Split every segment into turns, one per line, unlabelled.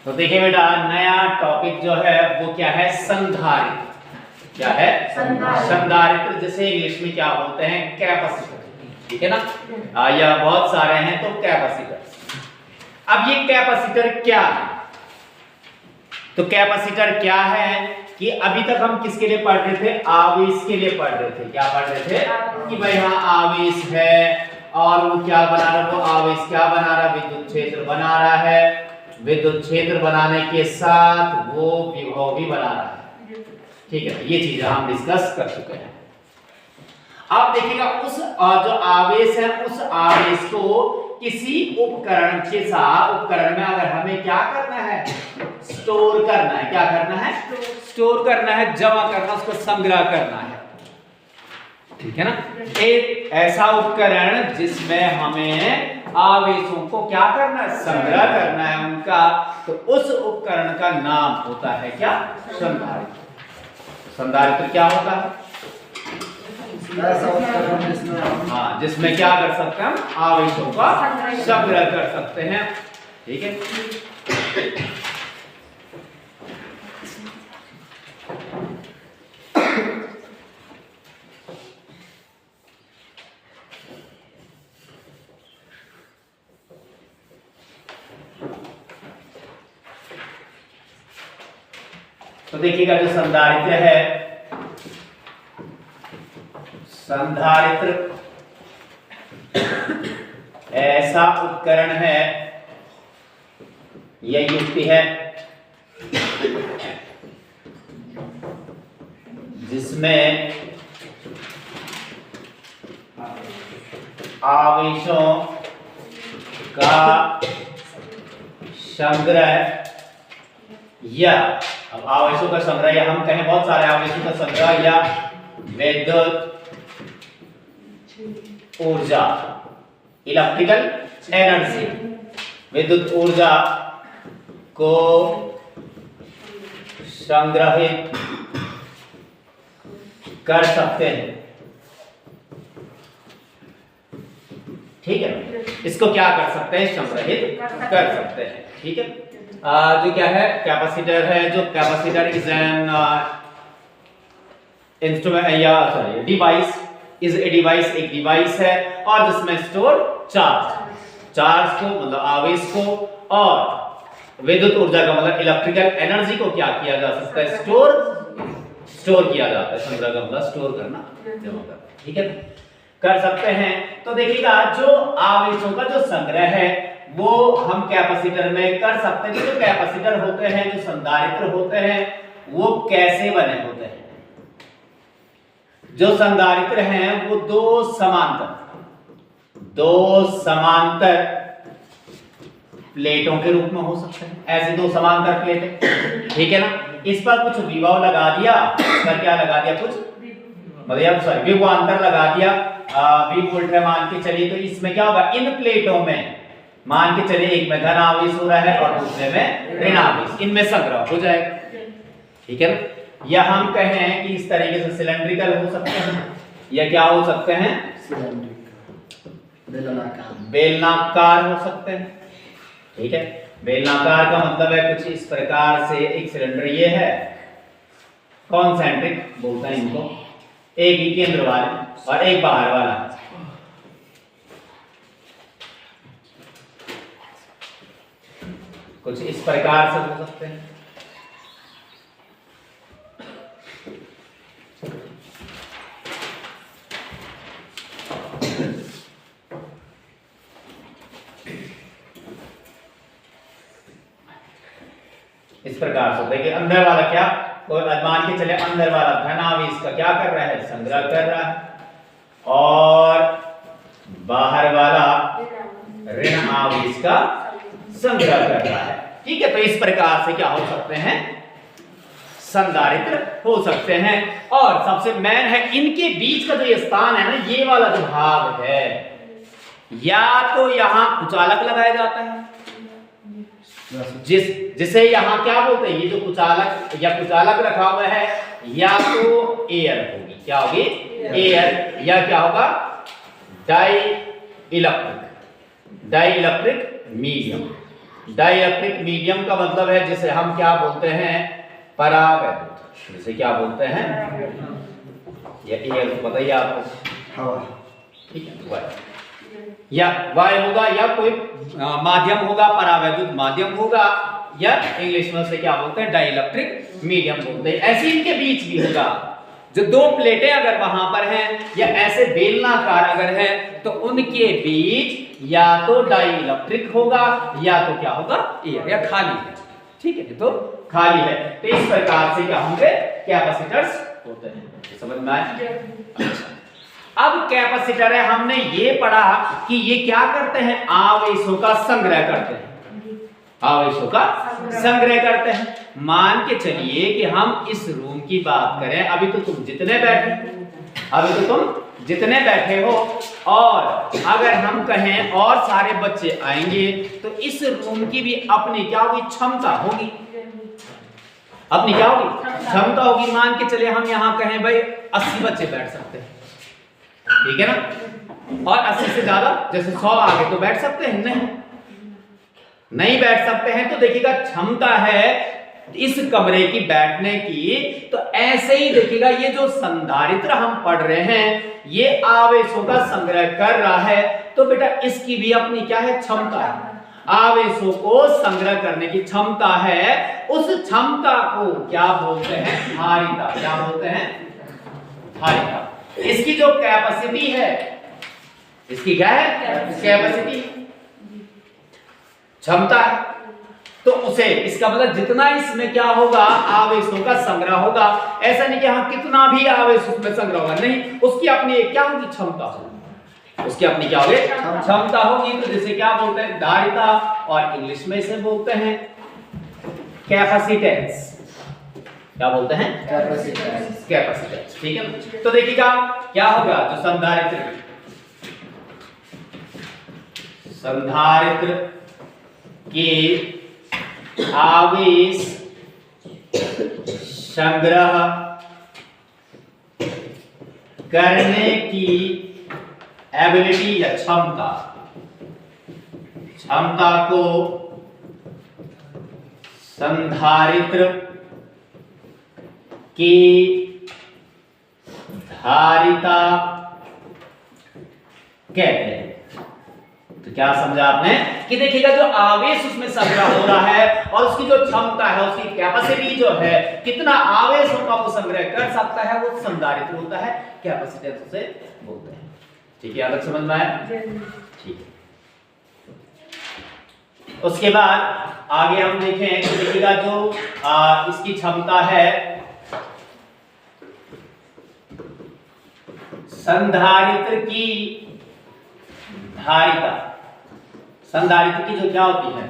तो देखिए बेटा, नया टॉपिक जो है वो क्या है, संधारित्र। क्या है? संधारित्र, जिसे इंग्लिश में क्या बोलते हैं, कैपेसिटर। ठीक है ना, या बहुत सारे हैं तो कैपेसिटर। अब ये कैपेसिटर क्या है? तो कैपेसिटर क्या है कि अभी तक हम किसके लिए पढ़ रहे थे, आवेश के लिए पढ़ रहे थे। क्या पढ़ रहे थे कि भाई हाँ आवेश है और वो क्या बना रहा है, वो आवेश क्या बना रहा है, विद्युत क्षेत्र बना रहा है। विद्युत क्षेत्र बनाने के साथ वो विभव भी बना रहा है। ठीक है, ये चीजें हम डिस्कस कर चुके हैं। अब देखिएगा, उस जो आवेश है, उस आवेश को किसी उपकरण के साथ, उपकरण में अगर हमें क्या करना है, स्टोर करना है। क्या करना है? स्टोर करना है, जमा करना, उसको संग्रह करना है। ठीक है ना, एक ऐसा उपकरण जिसमें हमें आवेशों को क्या करना है, संग्रह करना है उनका, तो उस उपकरण का नाम होता है क्या, संधारित्र। संधारित्र क्या होता है? हाँ, जिसमें क्या कर सकते हैं हम, आवेशों का संग्रह कर सकते हैं। ठीक है, तो देखिएगा जो संधारित्र है, संधारित्र ऐसा उपकरण है, यह युक्ति है जिसमें आवेशों का संग्रह, या अब आवेशों का संग्रह, या हम कहें बहुत सारे आवेशों का संग्रह, या विद्युत ऊर्जा, इलेक्ट्रिकल एनर्जी, विद्युत ऊर्जा को संग्रहित कर सकते हैं। ठीक है, इसको क्या कर सकते हैं, संग्रहित कर सकते हैं। ठीक है, जो क्या है, कैपेसिटर है, जो कैपेसिटर इज एन इंस्ट्रूमेंट, या sorry device, is a device, एक डिवाइस है, और जिसमें स्टोर चार्ज को, मतलब आवेश को, और विद्युत ऊर्जा का मतलब इलेक्ट्रिकल एनर्जी को क्या किया जा सकता है, स्टोर किया जाता है। संग्रह का मतलब स्टोर करना, जमा करना। ठीक है, कर सकते हैं। तो देखिएगा, जो आवेशों का जो संग्रह है वो हम कैपेसिटर में कर सकते हैं। जो कैपेसिटर होते हैं, जो संधारित्र होते हैं, वो कैसे बने होते हैं? जो संधारित्र हैं वो दो समांतर प्लेटों के रूप में हो सकते हैं। ऐसे दो समांतर प्लेटें, ठीक है ना, इस पर कुछ विभव लगा दिया, इस पर क्या लगा दिया, कुछ मतलब सॉरी विभवांतर लगा दिया, V वोल्ट है मान के चलिए। तो इसमें क्या होगा, इन प्लेटों में मान के चलिए एक में धन आवेश हो रहा है और दूसरे में ऋण आवेश, इनमें संग्रह हो जाएगा। ठीक है ना, या हम कहें कि इस तरीके से सिलेंड्रिकल हो सकते हैं, या क्या हो सकते हैं, बेलनाकार हो सकते हैं। ठीक है, बेलनाकार का मतलब है कुछ इस प्रकार से, एक सिलेंडर ये है, कॉन्सेंट्रिक बोलते हैं इनको, एक ही केंद्र वाले और एक बाहर वाला। कुछ इस प्रकार से हो सकते हैं। इस प्रकार से देखिए, अंदर वाला क्या, कोई मान के चले अंदर वाला धन आवेश का क्या कर रहा है, संग्रह कर रहा है, और बाहर वाला ऋण आवेश का संग्रह कर रहा है। ठीक है, तो इस प्रकार से क्या हो सकते हैं, संधारित्र हो सकते हैं। और सबसे मेन है, इनके बीच का जो ये स्थान है ना, ये वाला जो भाग है, या तो यहां कुचालक लगाया जाता है, जिसे यहां क्या बोलते हैं, ये जो कुचालक या कुचालक रखा हुआ है, या तो एयर होगी, क्या होगी, एयर, या क्या होगा, dielectric medium. Dielectric medium का मतलब है जिसे हम क्या बोलते हैं, परावैद्युत। जिसे क्या बोलते हैं, ये बताइए आपको।
हवा।
ठीक है, वाय या वाय होगा या कोई माध्यम होगा, परावैद्युत माध्यम होगा, या इंग्लिश में से क्या बोलते हैं, डाइलेक्ट्रिक मीडियम बोलते हैं। ऐसे इनके बीच भी होगा, जो दो प्लेटें अगर वहां पर हैं या ऐसे बेलनाकार अगर है तो उनके बीच या तो डाइलेक्ट्रिक होगा या तो क्या होगा, एयर या खाली है। ठीक है, तो खाली है। तो इस प्रकार से क्या होंगे, कैपेसिटर्स होते हैं। समझ में आया? अब कैपेसिटर है, हमने ये पढ़ा कि ये क्या करते हैं, आवेशों का संग्रह करते हैं। आवेशों का संग्रह करते हैं। मान के चलिए कि हम इस रूम की बात करें, अभी तो तुम जितने बैठे हो, और अगर हम कहें और सारे बच्चे आएंगे तो इस रूम की भी अपनी क्या होगी, क्षमता होगी। अपनी क्या होगी, क्षमता होगी। मान के चलिए हम यहाँ कहें भाई 80 बच्चे बैठ सकते हैं, ठीक है ना, और 80 से ज्यादा जैसे 100 आगे तो बैठ सकते हैं, नहीं बैठ सकते हैं। तो देखिएगा क्षमता है इस कमरे की बैठने की। तो ऐसे ही देखिएगा ये जो संधारित्र हम पढ़ रहे हैं ये आवेशों का संग्रह कर रहा है, तो बेटा इसकी भी अपनी क्या है, क्षमता है। आवेशों को संग्रह करने की क्षमता है। उस क्षमता को क्या बोलते हैं, धारिता। क्या बोलते हैं, धारिता। इसकी जो कैपेसिटी है, इसकी क्या है, कैपेसिटी, क्षमता है। तो उसे, इसका मतलब जितना इसमें क्या होगा, आवेशों का संग्रह होगा। ऐसा नहीं कि हाँ कितना भी आवेश उसमें संग्रह होगा, नहीं, उसकी अपनी एक क्या होगी, क्षमता होगी। उसकी अपनी क्या होगी, क्षमता होगी। तो जिसे क्या बोलते हैं, धारिता, और इंग्लिश में इसे बोलते हैं कैपेसिटेंस। क्या बोलते हैं, कैपेसिटेंस। ठीक है ना। तो देखिएगा क्या होगा, जो संधारित्र के आवेश संग्रह करने की एबिलिटी या क्षमता को संधारित्र की धारिता कहते हैं। तो क्या समझा आपने कि देखिएगा जो आवेश उसमें संग्रह हो रहा है और उसकी जो क्षमता है, उसकी कैपेसिटी जो है, कितना आवेशों का वो संग्रह कर सकता है, वो संधारित्र होता है, कैपेसिटेंस उसे बोलते हैं। ठीक है, अलग समझ में आया? ठीक है। उसके बाद आगे हम देखें कि देखिएगा जो इसकी क्षमता है, संधारित्र की धारिता। संधारित्र की जो क्या होती है,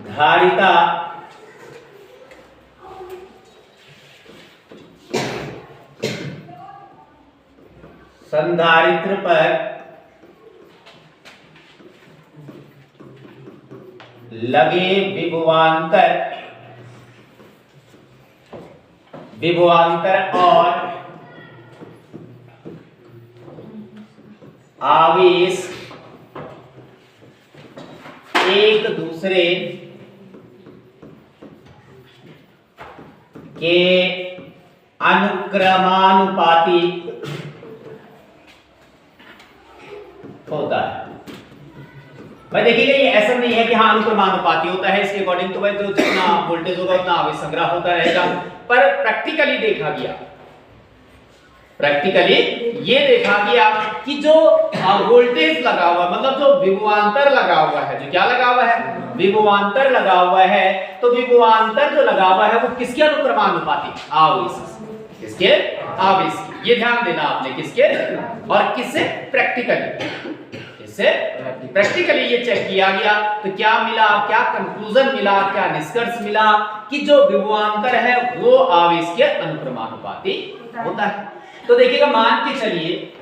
धारिता संधारित्र पर लगे विभवांतर और आवेश एक दूसरे के अनुक्रमानुपाती होता है। भाई देखिएगा ये ऐसा नहीं है कि हाँ अनुक्रमानुपाती होता है, इसके अकॉर्डिंग तो भाई तो जितना वोल्टेज होगा उतना आवेश संग्रह होता रहेगा। पर प्रैक्टिकली देखा गया, प्रैक्टिकली ये देखा गया कि जो वोल्टेज लगा हुआ, मतलब जो विभवांतर लगा हुआ है, जो क्या लगा हुआ है, विभवांतर लगा हुआ है, तो विभवांतर जो लगा हुआ है वो किसके अनुक्रमानुपाती, आवेश। किसके, आवेश। ये ध्यान देना आपने, किसके और किससे, प्रैक्टिकली। इससे प्रैक्टिकली ये चेक किया गया तो क्या मिला, क्या कंक्लूजन मिला, क्या निष्कर्ष मिला कि जो विभवांतर है वो आवेश के अनुक्रमानुपाती होता है। तो देखिएगा मान के चलिए,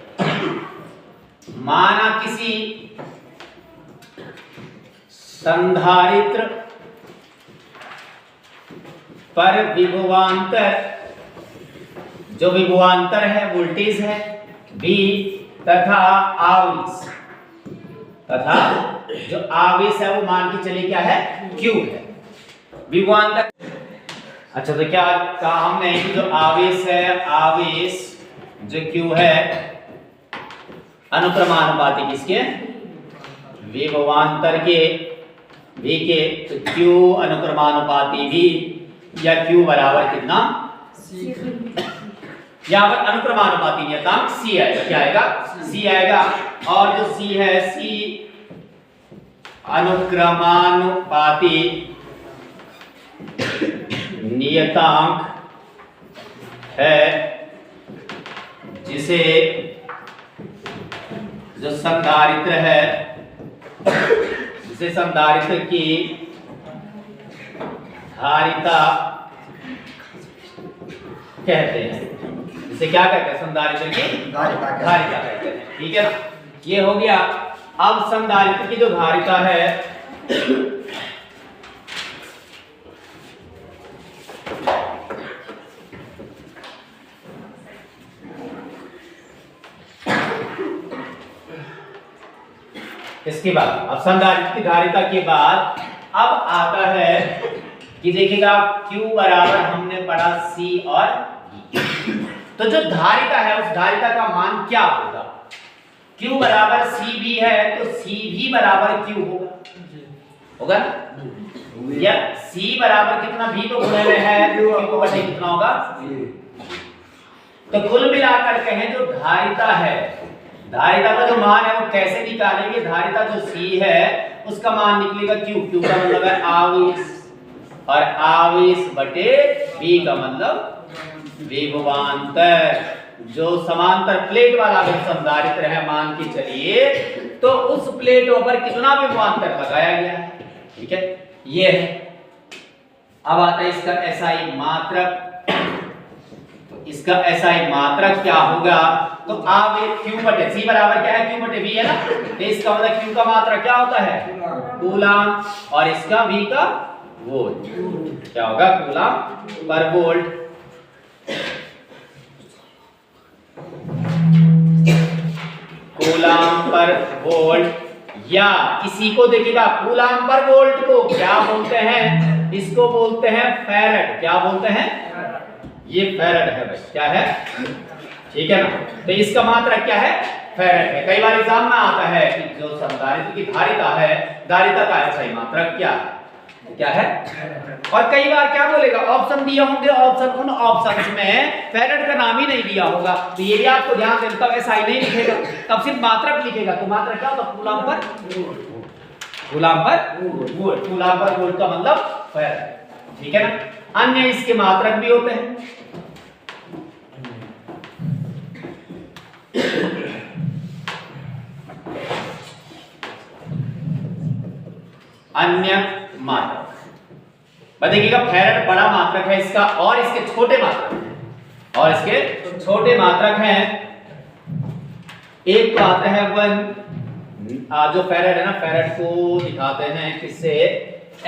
माना किसी संधारित्र पर विभवांतर, जो विभवांतर है वोल्टेज है V तथा आवेश, तथा जो आवेश है वो मान के चलिए क्या है, Q है। विभवांतर, अच्छा तो क्या कहा हमने कि जो आवेश है, आवेश जो Q है अनुक्रमानुपाती किसके, विभवांतर के, V के, तो Q अनुक्रमानुपाती V या Q बराबर कितना, यहाँ पर अनुक्रमानुपाती नियतांक C आएगा, क्या आएगा, C आएगा। और जो C है, C अनुक्रमानुपाती नियतांक है जिसे जो संधारित्र है, जिसे संधारित्र की धारिता कहते हैं, जिसे क्या कहते हैं, संधारित्र की धारिता कहते हैं, ठीक है ना। ये हो गया। अब संधारित्र की जो धारिता है इसके बाद, अब संधारित्र की धारिता के बाद अब आता है कि देखिएगा Q बराबर हमने पढ़ा C और E, तो जो धारिता है उस धारिता का मान क्या होगा, Q बराबर CB है तो CV बराबर Q होगा ना, या C बराबर कितना, V तो गुणे में है, Q बटे कितना होगा, तो कुल मिलाकर कहें जो धारिता है, धारिता का जो मान है वो कैसे निकालेंगे, धारिता जो C है उसका मान निकलेगा Q का मतलब है आवेश, और आवेश बटे V का मतलब विभवांतर। जो समांतर प्लेट वाला भी संधारित्र है मान के चलिए, तो उस प्लेटों पर कितना विभवांतर लगाया गया है, ठीक है, ये है। अब आता है इसका SI मात्रक, तो इसका SI मात्रक क्या होगा, तो आवेश Q बटे C बराबर क्या है, Q बटे V है ना, तो इसका मतलब Q का मात्रक क्या होता है, कूलम, और इसका V का वोल्ट, क्या होगा, coulomb per volt. Coulomb per volt, या इसी को देखिएगा कूलम पर वोल्ट को क्या बोलते हैं, इसको बोलते हैं फैरड, क्या बोलते हैं, ये फैरड है भाई, क्या है, ठीक है ना। तो इसका मात्रक क्या है, फैरड है। कई बार एग्जाम में आता है कि जो संधारित्र की धारिता है, धारिता का SI मात्रक क्या है, और कई बार क्या बोलेगा, ऑप्शन दिए होंगे, ऑप्शन उन ऑप्शंस में फैरड का नाम ही नहीं दिया होगा, तो ये भी आपको ध्यान देना, तब SI नहीं लिखेगा, तब सिर्फ मात्रक लिखेगा। तो मात्रक क्या होता है, coulomb per volt, coulomb per volt का मतलब फैरड, ठीक है ना। अन्य इसके मात्रक भी होते हैं, अन्य मात्रक देखिएगा, फैरड बड़ा मात्रक है इसका, और इसके छोटे मात्रक हैं, और इसके छोटे मात्रक हैं। एक तो आता है 1, जो फैरड है ना, फैरड को दिखाते हैं किससे,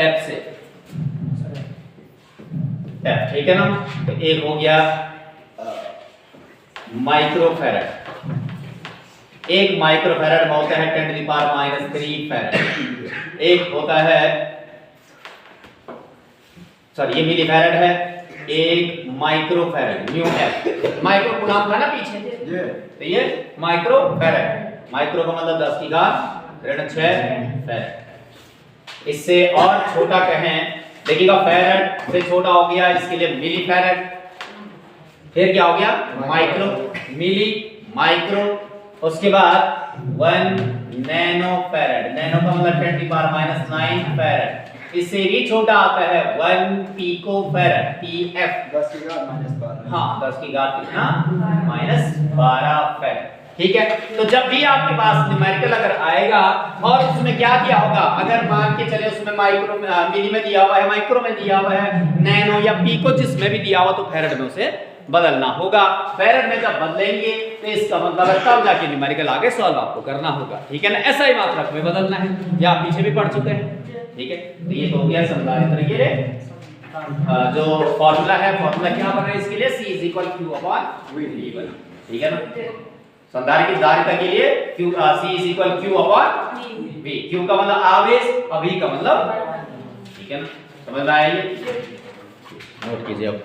F से, F, ठीक है ना। तो एक हो गया माइक्रोफैरड, एक माइक्रोफैरड में होता है 10⁻³ फैरड, एक होता है, सॉरी ये मिलीफैरड है, एक microfarad, mu F, micro coulomb था ना पीछे, तो ये माइक्रोफैरड, माइक्रो का मतलब 10⁻6 फैरड। इससे और छोटा कहें, देखिएगा फैरड से छोटा हो गया, इसके लिए मिलीफैरड, फिर क्या हो गया, माइक्रो, मिली, माइक्रो, उसके बाद 1 नैनोफैरड, नैनो का मतलब 10⁻⁹ फैरड। इससे भी छोटा आता है 1 पिकोफैरड, PF, 10⁻⁻12, हाँ 10⁻⁻12 कितना, -12 फैरड, ठीक है। तो जब भी आपके पास न्यूमेरिकल अगर आएगा और उसमें क्या दिया होगा, अगर मान के चले उसमें माइक्रो मिली में दिया हुआ है, माइक्रो में दिया हुआ है, नैनो या पिको जिसमें भी दिया हुआ, तो फैरड में उसे बदलना होगा। फैरड में जब बदलेंगे तो इसका मतलब है तब जाके न्यूमेरिकल आगे सॉल्व आपको करना होगा, ठीक है ना। ऐसा ही मात्रक में बदलना है, या आप पीछे भी पढ़ चुके हैं, ठीक है। तो ये तो हो गया संधारित्र के लिए जो फॉर्मूला है, फॉर्मूला क्या बना है इसके लिए, C = Q/V बना, ठीक है ना। संधारित्र की धारिता के लिए Q C is equal Q upon V। Q का मतलब आवेश, V का मतलब, ठीक है ना, समझ में आया ये? नोट कीजिए अब।